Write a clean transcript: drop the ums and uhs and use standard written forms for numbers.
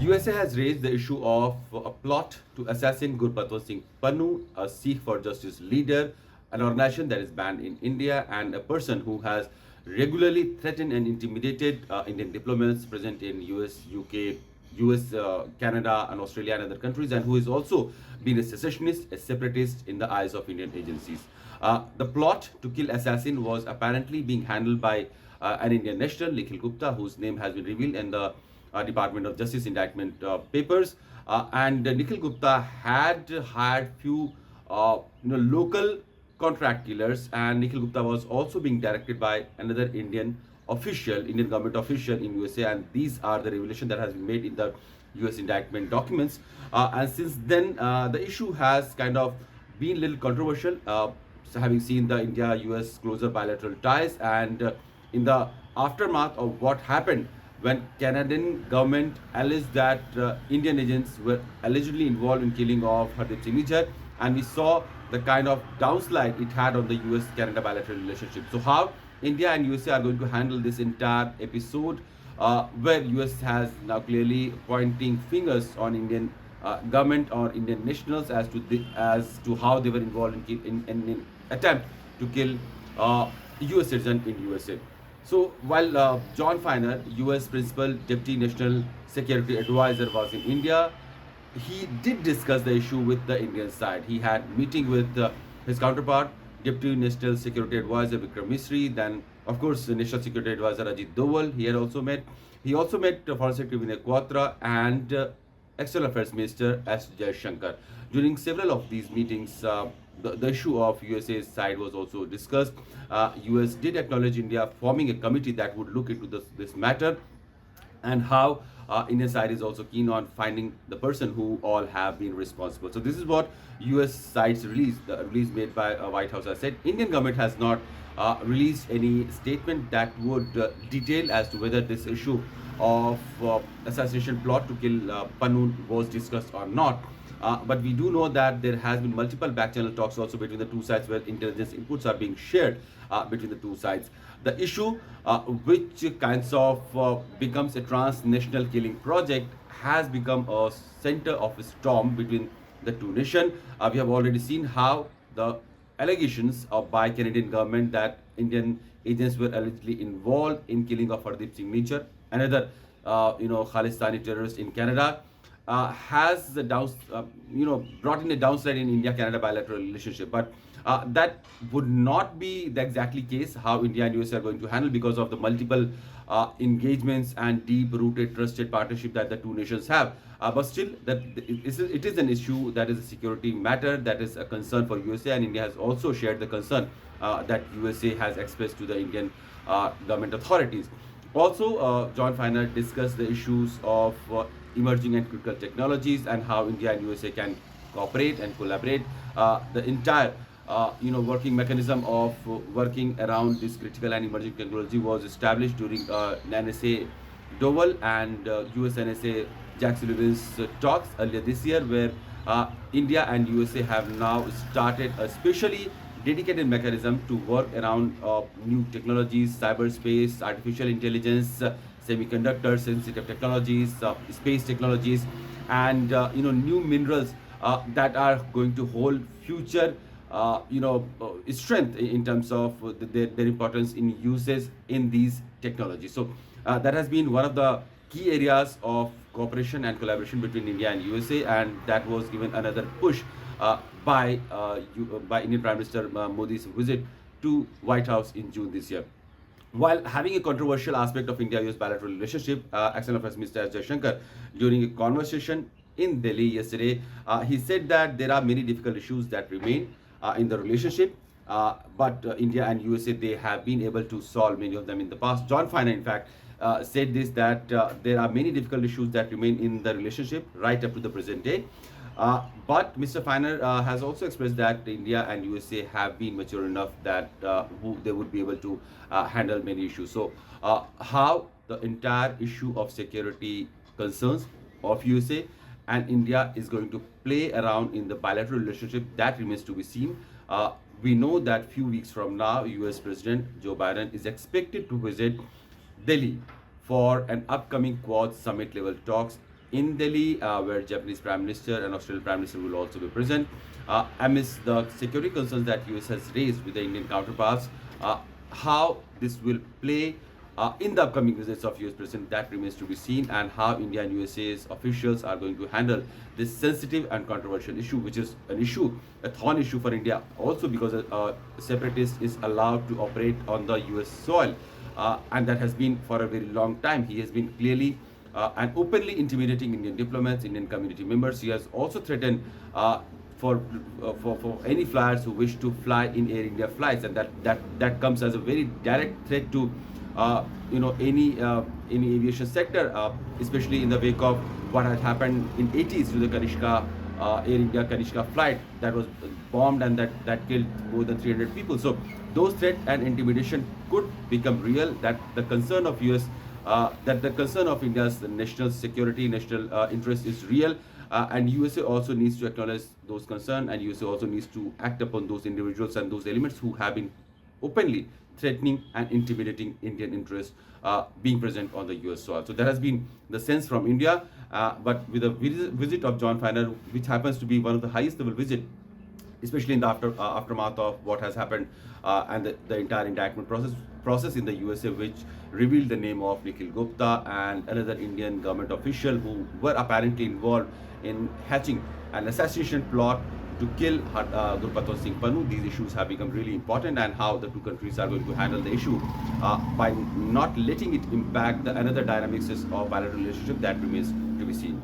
USA has raised the issue of a plot to assassinate Gurpatwant Singh Pannun, a Sikh for Justice leader, an organization that is banned in India, and a person who has regularly threatened and intimidated Indian diplomats present in US, UK, US, Canada, and Australia and other countries, and who is also been a secessionist, a separatist in the eyes of Indian agencies. The plot to kill assassin was apparently being handled by an Indian national, Nikhil Gupta, whose name has been revealed in the Department of Justice indictment papers. And Nikhil Gupta had hired few local contract killers, and Nikhil Gupta was also being directed by another Indian government official in USA, and these are the revelation that has been made in the US indictment documents. And since then, the issue has kind of been a little controversial, so having seen the India-US closer bilateral ties, and in the aftermath of what happened when Canadian government alleged that Indian agents were allegedly involved in killing of Hardeep Singh Nijjar, and we saw the kind of downslide it had on the US-Canada bilateral relationship. So how India and USA are going to handle this entire episode, where US has now clearly pointing fingers on Indian government or Indian nationals as to how they were involved in attempt to kill US citizen in USA. So while Jon Finer, US Principal Deputy National Security Advisor, was in India, he did discuss the issue with the Indian side. He had meeting with his counterpart, Deputy National Security Advisor Vikram Misri, then of course the National Security Advisor Ajit Doval. He had also met. He also met Foreign Secretary Vinay Quatra and External Affairs Minister S. Jaishankar. During several of these meetings, the issue of USA's side was also discussed. US did acknowledge India forming a committee that would look into this matter, and how Indian side is also keen on finding the person who all have been responsible. So this is what US side's release, the release made by White House has said. Indian government has not released any statement that would detail as to whether this issue of assassination plot to kill Pannun was discussed or not. But we do know that there has been multiple back-channel talks also between the two sides, where intelligence inputs are being shared between the two sides. The issue, which kinds of becomes a transnational killing project, has become a center of a storm between the two nations. We have already seen how the allegations by Canadian government that Indian agents were allegedly involved in killing of Hardeep Singh Nijjar, another Khalistani terrorist in Canada, has brought in a downslide in India-Canada bilateral relationship. But that would not be the exactly case how India and US are going to handle, because of the multiple engagements and deep-rooted trusted partnership that the two nations have. But still, it is an issue that is a security matter that is a concern for USA, and India has also shared the concern that USA has expressed to the Indian government authorities. Also, Jon Finer discussed the issues of emerging and critical technologies, and how India and USA can cooperate and collaborate. The entire working mechanism of working around this critical and emerging technology was established during NSA Doval and US NSA Jack Sullivan's talks earlier this year, where India and USA have now started a specially dedicated mechanism to work around new technologies, cyberspace, artificial intelligence, semiconductors, sensitive technologies, space technologies, and new minerals that are going to hold future strength in terms of their importance in uses in these technologies. So that has been one of the key areas of cooperation and collaboration between India and USA, and that was given another push by Indian Prime Minister Modi's visit to White House in June this year. While having a controversial aspect of India-US bilateral relationship, External Affairs Minister S. Jaishankar, during a conversation in Delhi yesterday, he said that there are many difficult issues that remain in the relationship, but India and USA, they have been able to solve many of them in the past. Jon Finer, in fact, said this, that there are many difficult issues that remain in the relationship right up to the present day. But Mr. Finer has also expressed that India and USA have been mature enough that they would be able to handle many issues. So how the entire issue of security concerns of USA and India is going to play around in the bilateral relationship, that remains to be seen. We know that few weeks from now, US President Joe Biden is expected to visit Delhi for an upcoming Quad summit level talks in Delhi, where Japanese Prime Minister and Australian Prime Minister will also be present. Amidst the security concerns that US has raised with the Indian counterparts, how this will play in the upcoming visits of US President, that remains to be seen, and how India and USA's officials are going to handle this sensitive and controversial issue, which is an issue, a thorn issue for India, also because a separatist is allowed to operate on the US soil, and that has been for a very long time. He has been clearly and openly intimidating Indian diplomats, Indian community members. He has also threatened for any flyers who wish to fly in Air India flights, and that comes as a very direct threat to any aviation sector, especially in the wake of what had happened in 80s to the Kanishka Air India Kanishka flight that was bombed, and that killed more than 300 people. So those threat and intimidation could become real. That the concern of US, that the concern of India's national security, national interest is real, and USA also needs to acknowledge those concerns, and USA also needs to act upon those individuals and those elements who have been openly threatening and intimidating Indian interests being present on the US soil. So that has been the sense from India, but with a visit of Jon Finer, which happens to be one of the highest level visit, especially in the aftermath of what has happened, and the entire indictment process in the USA, which revealed the name of Nikhil Gupta and another Indian government official who were apparently involved in hatching an assassination plot to kill Gurpatwant Singh Pannun. These issues have become really important, and how the two countries are going to handle the issue by not letting it impact the another dynamics of bilateral relationship, that remains to be seen.